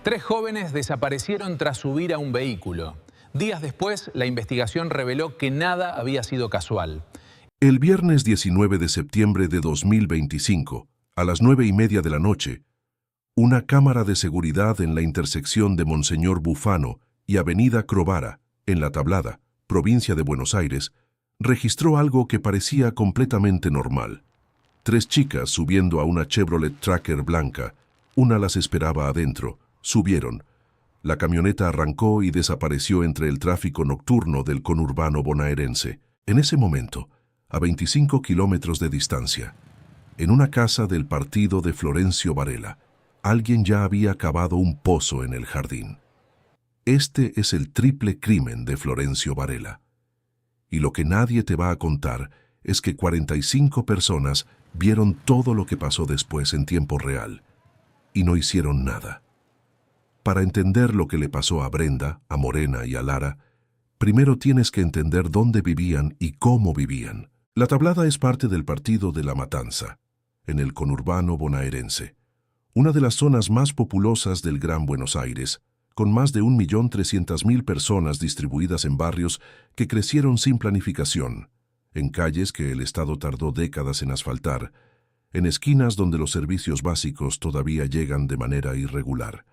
Tres jóvenes desaparecieron tras subir a un vehículo. Días después, la investigación reveló que nada había sido casual. El viernes 19 de septiembre de 2025, a las 9:30 de la noche, una cámara de seguridad en la intersección de Monseñor Bufano y Avenida Crovara, en La Tablada, provincia de Buenos Aires, registró algo que parecía completamente normal. Tres chicas subiendo a una Chevrolet Tracker blanca. Una las esperaba adentro. Subieron. La camioneta arrancó y desapareció entre el tráfico nocturno del conurbano bonaerense. En ese momento, a 25 kilómetros de distancia, en una casa del partido de Florencio Varela, alguien ya había cavado un pozo en el jardín. Este es el triple crimen de Florencio Varela. Y lo que nadie te va a contar es que 45 personas vieron todo lo que pasó después en tiempo real y no hicieron nada. Para entender lo que le pasó a Brenda, a Morena y a Lara, primero tienes que entender dónde vivían y cómo vivían. La Tablada es parte del partido de La Matanza, en el conurbano bonaerense, una de las zonas más populosas del Gran Buenos Aires, con más de 1.300.000 personas distribuidas en barrios que crecieron sin planificación, en calles que el Estado tardó décadas en asfaltar, en esquinas donde los servicios básicos todavía llegan de manera irregular.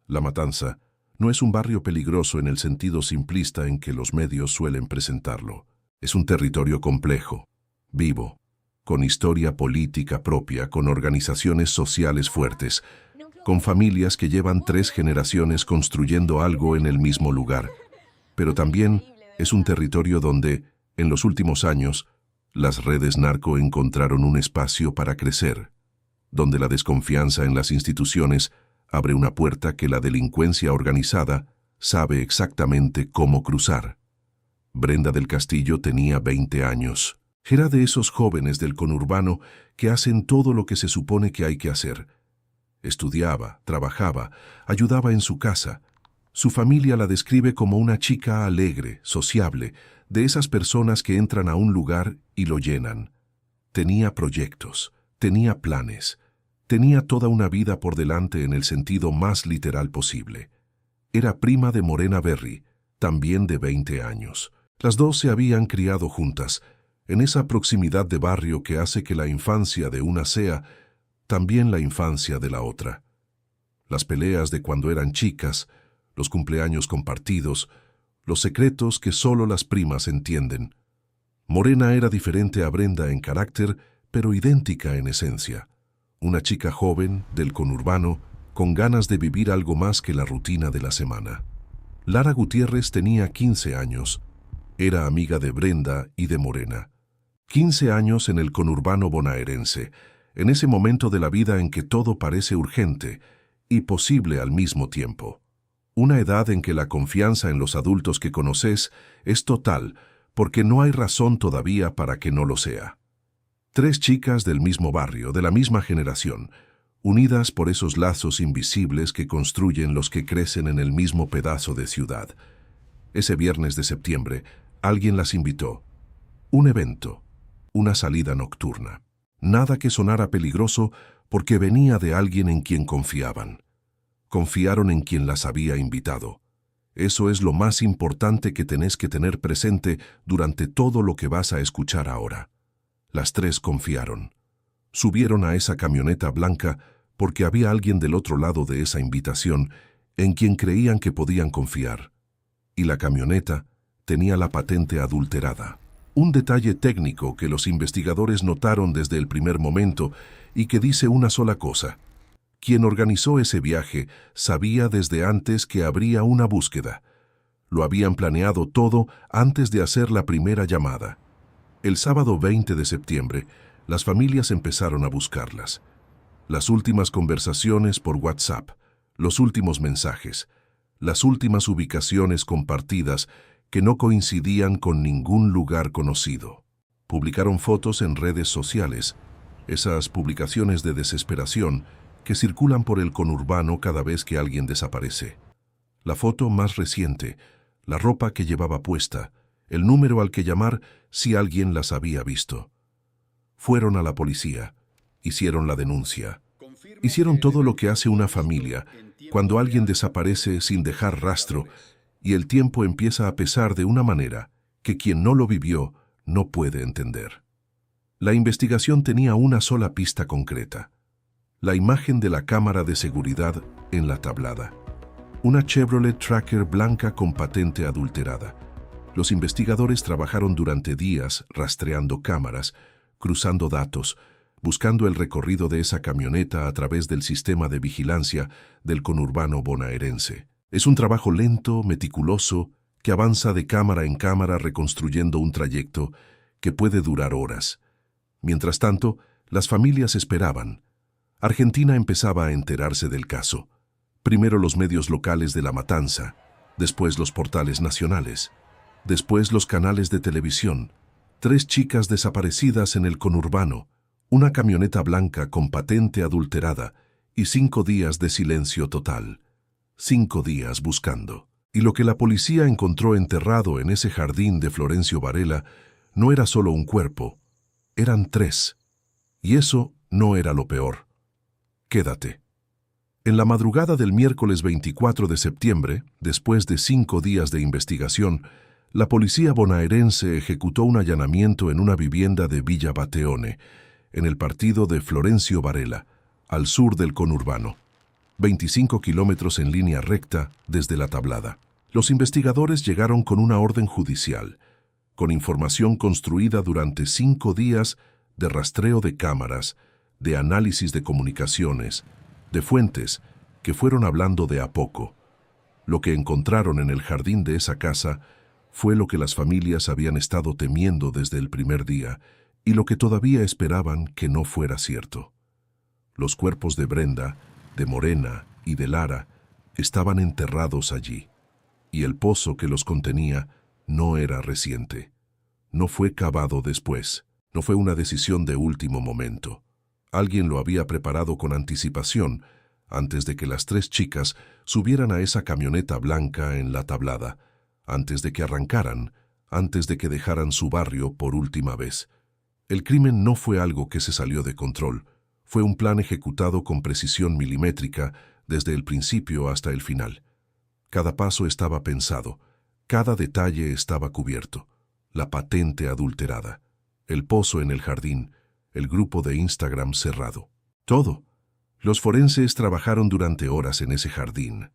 La Matanza no es un barrio peligroso en el sentido simplista en que los medios suelen presentarlo. Es un territorio complejo, vivo, con historia política propia, con organizaciones sociales fuertes, con familias que llevan 3 generaciones construyendo algo en el mismo lugar. Pero también es un territorio donde, en los últimos años, las redes narco encontraron un espacio para crecer, donde la desconfianza en las instituciones abre una puerta que la delincuencia organizada sabe exactamente cómo cruzar. Brenda del Castillo tenía 20 años. Era de esos jóvenes del conurbano que hacen todo lo que se supone que hay que hacer. Estudiaba, trabajaba, ayudaba en su casa. Su familia la describe como una chica alegre, sociable, de esas personas que entran a un lugar y lo llenan. Tenía proyectos, tenía planes, tenía toda una vida por delante en el sentido más literal posible. Era prima de Morena Berry, también de 20 años. Las dos se habían criado juntas, en esa proximidad de barrio que hace que la infancia de una sea también la infancia de la otra. Las peleas de cuando eran chicas, los cumpleaños compartidos, los secretos que solo las primas entienden. Morena era diferente a Brenda en carácter, pero idéntica en esencia. Una chica joven, del conurbano, con ganas de vivir algo más que la rutina de la semana. Lara Gutiérrez tenía 15 años. Era amiga de Brenda y de Morena. 15 años en el conurbano bonaerense, en ese momento de la vida en que todo parece urgente y posible al mismo tiempo. Una edad en que la confianza en los adultos que conoces es total, porque no hay razón todavía para que no lo sea. 3 chicas del mismo barrio, de la misma generación, unidas por esos lazos invisibles que construyen los que crecen en el mismo pedazo de ciudad. Ese viernes de septiembre, alguien las invitó. Un evento, una salida nocturna. Nada que sonara peligroso porque venía de alguien en quien confiaban. Confiaron en quien las había invitado. Eso es lo más importante que tenés que tener presente durante todo lo que vas a escuchar ahora. Las 3 confiaron. Subieron a esa camioneta blanca porque había alguien del otro lado de esa invitación en quien creían que podían confiar. Y la camioneta tenía la patente adulterada. Un detalle técnico que los investigadores notaron desde el primer momento y que dice una sola cosa. Quien organizó ese viaje sabía desde antes que habría una búsqueda. Lo habían planeado todo antes de hacer la primera llamada. El sábado 20 de septiembre, las familias empezaron a buscarlas. Las últimas conversaciones por WhatsApp, los últimos mensajes, las últimas ubicaciones compartidas que no coincidían con ningún lugar conocido. Publicaron fotos en redes sociales, esas publicaciones de desesperación que circulan por el conurbano cada vez que alguien desaparece. La foto más reciente, la ropa que llevaba puesta, el número al que llamar si alguien las había visto. Fueron a la policía, hicieron la denuncia. Hicieron todo lo que hace una familia cuando alguien desaparece sin dejar rastro y el tiempo empieza a pesar de una manera que quien no lo vivió no puede entender. La investigación tenía una sola pista concreta: la imagen de la cámara de seguridad en la tablada. Una Chevrolet Tracker blanca con patente adulterada. Los investigadores trabajaron durante días rastreando cámaras, cruzando datos, buscando el recorrido de esa camioneta a través del sistema de vigilancia del conurbano bonaerense. Es un trabajo lento, meticuloso, que avanza de cámara en cámara reconstruyendo un trayecto que puede durar horas. Mientras tanto, las familias esperaban. Argentina empezaba a enterarse del caso. Primero los medios locales de La Matanza, después los portales nacionales, después los canales de televisión. 3 chicas desaparecidas en el conurbano, una camioneta blanca con patente adulterada y 5 días de silencio total. 5 días buscando. Y lo que la policía encontró enterrado en ese jardín de Florencio Varela no era solo un cuerpo, eran 3. Y eso no era lo peor. Quédate. En la madrugada del miércoles 24 de septiembre, después de 5 días de investigación, la policía bonaerense ejecutó un allanamiento en una vivienda de Villa Bateone, en el partido de Florencio Varela, al sur del conurbano, 25 kilómetros en línea recta desde la tablada. Los investigadores llegaron con una orden judicial, con información construida durante 5 días de rastreo de cámaras, de análisis de comunicaciones, de fuentes que fueron hablando de a poco. Lo que encontraron en el jardín de esa casa fue lo que las familias habían estado temiendo desde el primer día y lo que todavía esperaban que no fuera cierto. Los cuerpos de Brenda, de Morena y de Lara estaban enterrados allí, y el pozo que los contenía no era reciente. No fue cavado después, no fue una decisión de último momento. Alguien lo había preparado con anticipación antes de que las 3 chicas subieran a esa camioneta blanca en la tablada, antes de que arrancaran, antes de que dejaran su barrio por última vez. El crimen no fue algo que se salió de control, fue un plan ejecutado con precisión milimétrica desde el principio hasta el final. Cada paso estaba pensado, cada detalle estaba cubierto. La patente adulterada, el pozo en el jardín, el grupo de Instagram cerrado. Todo. Los forenses trabajaron durante horas en ese jardín.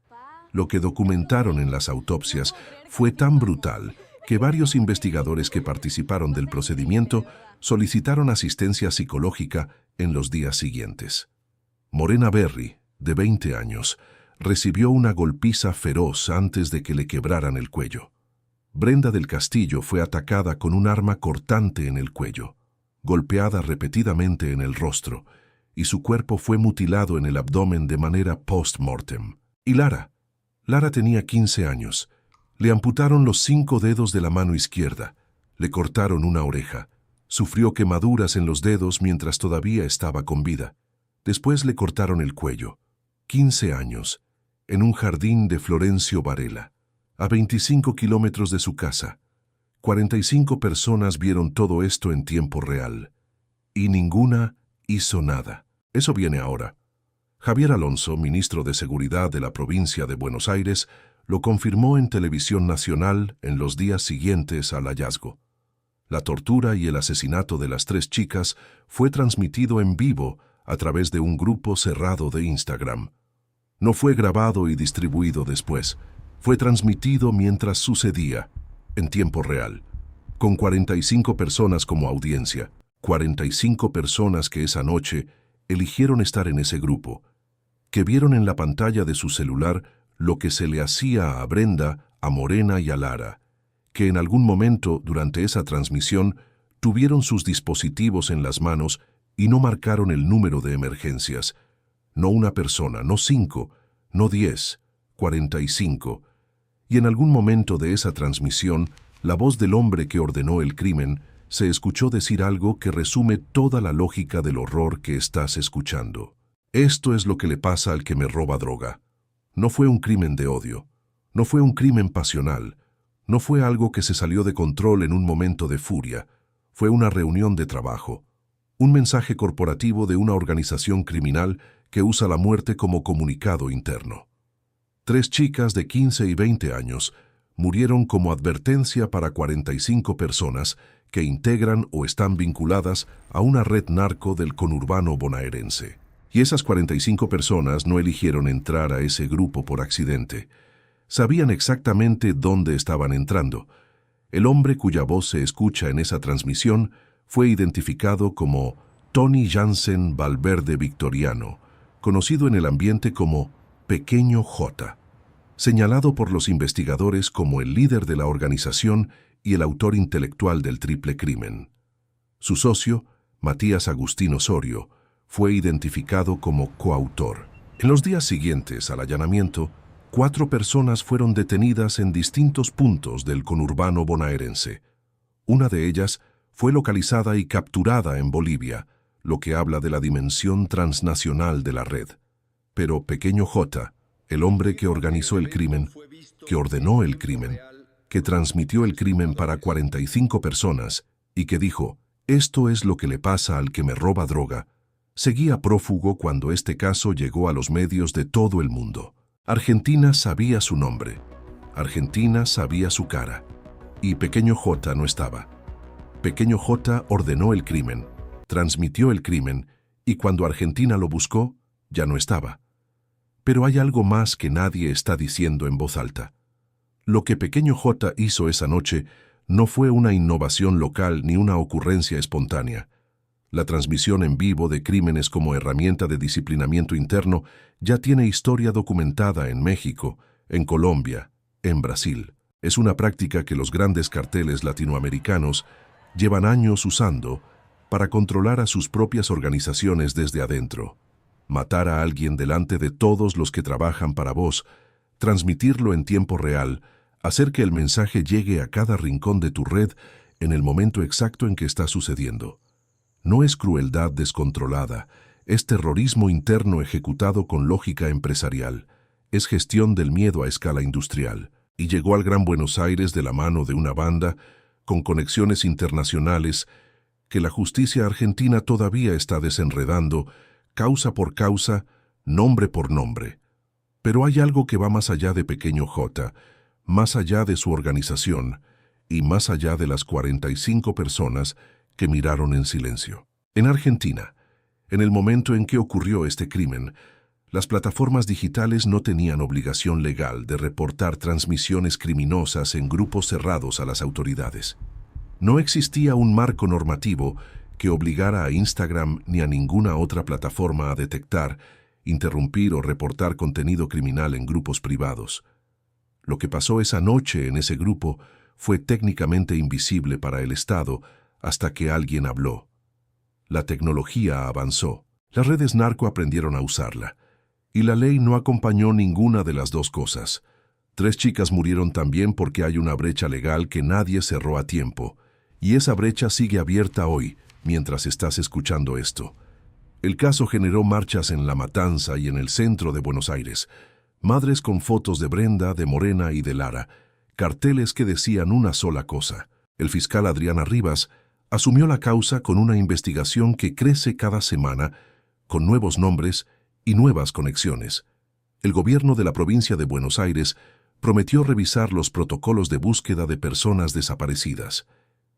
Lo que documentaron en las autopsias fue tan brutal que varios investigadores que participaron del procedimiento solicitaron asistencia psicológica en los días siguientes. Morena Berry, de 20 años, recibió una golpiza feroz antes de que le quebraran el cuello. Brenda del Castillo fue atacada con un arma cortante en el cuello, golpeada repetidamente en el rostro, y su cuerpo fue mutilado en el abdomen de manera post-mortem. Y Lara tenía 15 años. Le amputaron los 5 dedos de la mano izquierda, le cortaron una oreja, sufrió quemaduras en los dedos mientras todavía estaba con vida. Después le cortaron el cuello. 15 años, en un jardín de Florencio Varela, a 25 kilómetros de su casa. 45 personas vieron todo esto en tiempo real, y ninguna hizo nada. Eso viene ahora. Javier Alonso, ministro de Seguridad de la provincia de Buenos Aires, lo confirmó en televisión nacional en los días siguientes al hallazgo. La tortura y el asesinato de las 3 chicas fue transmitido en vivo a través de un grupo cerrado de Instagram. No fue grabado y distribuido después. Fue transmitido mientras sucedía, en tiempo real, con 45 personas como audiencia, 45 personas que esa noche eligieron estar en ese grupo, que vieron en la pantalla de su celular lo que se le hacía a Brenda, a Morena y a Lara, que en algún momento durante esa transmisión tuvieron sus dispositivos en las manos y no marcaron el número de emergencias. No una persona, no 5, no 10, 45. Y en algún momento de esa transmisión, la voz del hombre que ordenó el crimen se escuchó decir algo que resume toda la lógica del horror que estás escuchando. Esto es lo que le pasa al que me roba droga. No fue un crimen de odio, no fue un crimen pasional, no fue algo que se salió de control en un momento de furia, fue una reunión de trabajo, un mensaje corporativo de una organización criminal que usa la muerte como comunicado interno. 3 chicas de 15 y 20 años murieron como advertencia para 45 personas que integran o están vinculadas a una red narco del conurbano bonaerense. Y esas 45 personas no eligieron entrar a ese grupo por accidente. Sabían exactamente dónde estaban entrando. El hombre cuya voz se escucha en esa transmisión fue identificado como Tony Jansen Valverde Victoriano, conocido en el ambiente como Pequeño J, señalado por los investigadores como el líder de la organización y el autor intelectual del triple crimen. Su socio, Matías Agustín Osorio, fue identificado como coautor. En los días siguientes al allanamiento, 4 personas fueron detenidas en distintos puntos del conurbano bonaerense. Una de ellas fue localizada y capturada en Bolivia, lo que habla de la dimensión transnacional de la red. Pero Pequeño J, el hombre que organizó el crimen, que ordenó el crimen, que transmitió el crimen para 45 personas y que dijo, «Esto es lo que le pasa al que me roba droga», seguía prófugo cuando este caso llegó a los medios de todo el mundo. Argentina sabía su nombre, Argentina sabía su cara, y Pequeño J no estaba. Pequeño J ordenó el crimen, transmitió el crimen, y cuando Argentina lo buscó, ya no estaba. Pero hay algo más que nadie está diciendo en voz alta. Lo que Pequeño J hizo esa noche no fue una innovación local ni una ocurrencia espontánea. La transmisión en vivo de crímenes como herramienta de disciplinamiento interno ya tiene historia documentada en México, en Colombia, en Brasil. Es una práctica que los grandes carteles latinoamericanos llevan años usando para controlar a sus propias organizaciones desde adentro. Matar a alguien delante de todos los que trabajan para vos, transmitirlo en tiempo real, hacer que el mensaje llegue a cada rincón de tu red en el momento exacto en que está sucediendo. No es crueldad descontrolada, es terrorismo interno ejecutado con lógica empresarial, es gestión del miedo a escala industrial, y llegó al Gran Buenos Aires de la mano de una banda con conexiones internacionales que la justicia argentina todavía está desenredando, causa por causa, nombre por nombre. Pero hay algo que va más allá de Pequeño J, más allá de su organización y más allá de las 45 personas que miraron en silencio. En Argentina, en el momento en que ocurrió este crimen, las plataformas digitales no tenían obligación legal de reportar transmisiones criminosas en grupos cerrados a las autoridades. No existía un marco normativo que obligara a Instagram ni a ninguna otra plataforma a detectar, interrumpir o reportar contenido criminal en grupos privados. Lo que pasó esa noche en ese grupo fue técnicamente invisible para el Estado hasta que alguien habló. La tecnología avanzó, las redes narco aprendieron a usarla, y la ley no acompañó ninguna de las dos cosas. 3 chicas murieron también porque hay una brecha legal que nadie cerró a tiempo, y esa brecha sigue abierta hoy, mientras estás escuchando esto. El caso generó marchas en La Matanza y en el centro de Buenos Aires, madres con fotos de Brenda, de Morena y de Lara, carteles que decían una sola cosa. El fiscal Adriana Rivas asumió la causa con una investigación que crece cada semana, con nuevos nombres y nuevas conexiones. El gobierno de la provincia de Buenos Aires prometió revisar los protocolos de búsqueda de personas desaparecidas.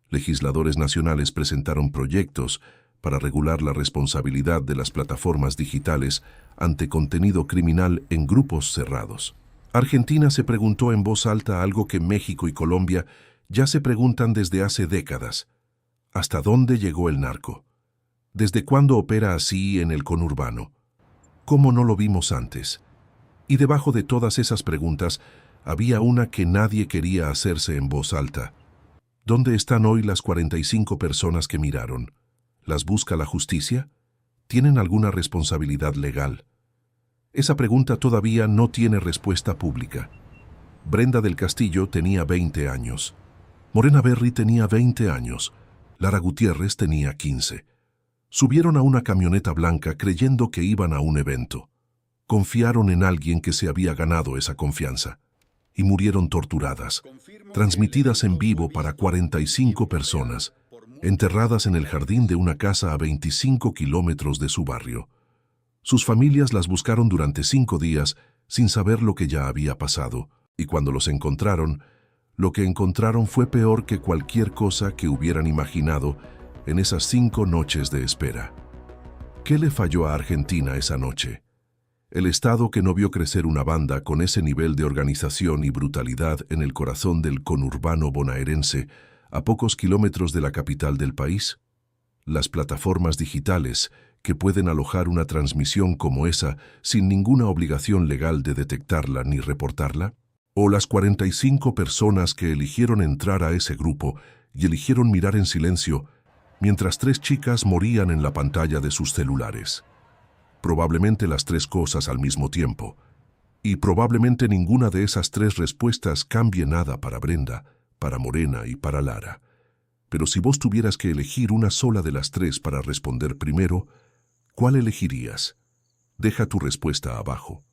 Legisladores nacionales presentaron proyectos para regular la responsabilidad de las plataformas digitales ante contenido criminal en grupos cerrados. Argentina se preguntó en voz alta algo que México y Colombia ya se preguntan desde hace décadas. ¿Hasta dónde llegó el narco? ¿Desde cuándo opera así en el conurbano? ¿Cómo no lo vimos antes? Y debajo de todas esas preguntas había una que nadie quería hacerse en voz alta. ¿Dónde están hoy las 45 personas que miraron? ¿Las busca la justicia? ¿Tienen alguna responsabilidad legal? Esa pregunta todavía no tiene respuesta pública. Brenda del Castillo tenía 20 años. Morena Berry tenía 20 años. Lara Gutiérrez tenía 15. Subieron a una camioneta blanca creyendo que iban a un evento. Confiaron en alguien que se había ganado esa confianza. Y murieron torturadas, transmitidas en vivo para 45 personas, enterradas en el jardín de una casa a 25 kilómetros de su barrio. Sus familias las buscaron durante 5 días sin saber lo que ya había pasado, y cuando los encontraron, lo que encontraron fue peor que cualquier cosa que hubieran imaginado en esas 5 noches de espera. ¿Qué le falló a Argentina esa noche? El Estado que no vio crecer una banda con ese nivel de organización y brutalidad en el corazón del conurbano bonaerense, a pocos kilómetros de la capital del país. Las plataformas digitales que pueden alojar una transmisión como esa sin ninguna obligación legal de detectarla ni reportarla. O las 45 personas que eligieron entrar a ese grupo y eligieron mirar en silencio mientras 3 chicas morían en la pantalla de sus celulares. Probablemente las 3 cosas al mismo tiempo. Y probablemente ninguna de esas 3 respuestas cambie nada para Brenda, para Morena y para Lara. Pero si vos tuvieras que elegir una sola de las 3 para responder primero, ¿cuál elegirías? Deja tu respuesta abajo.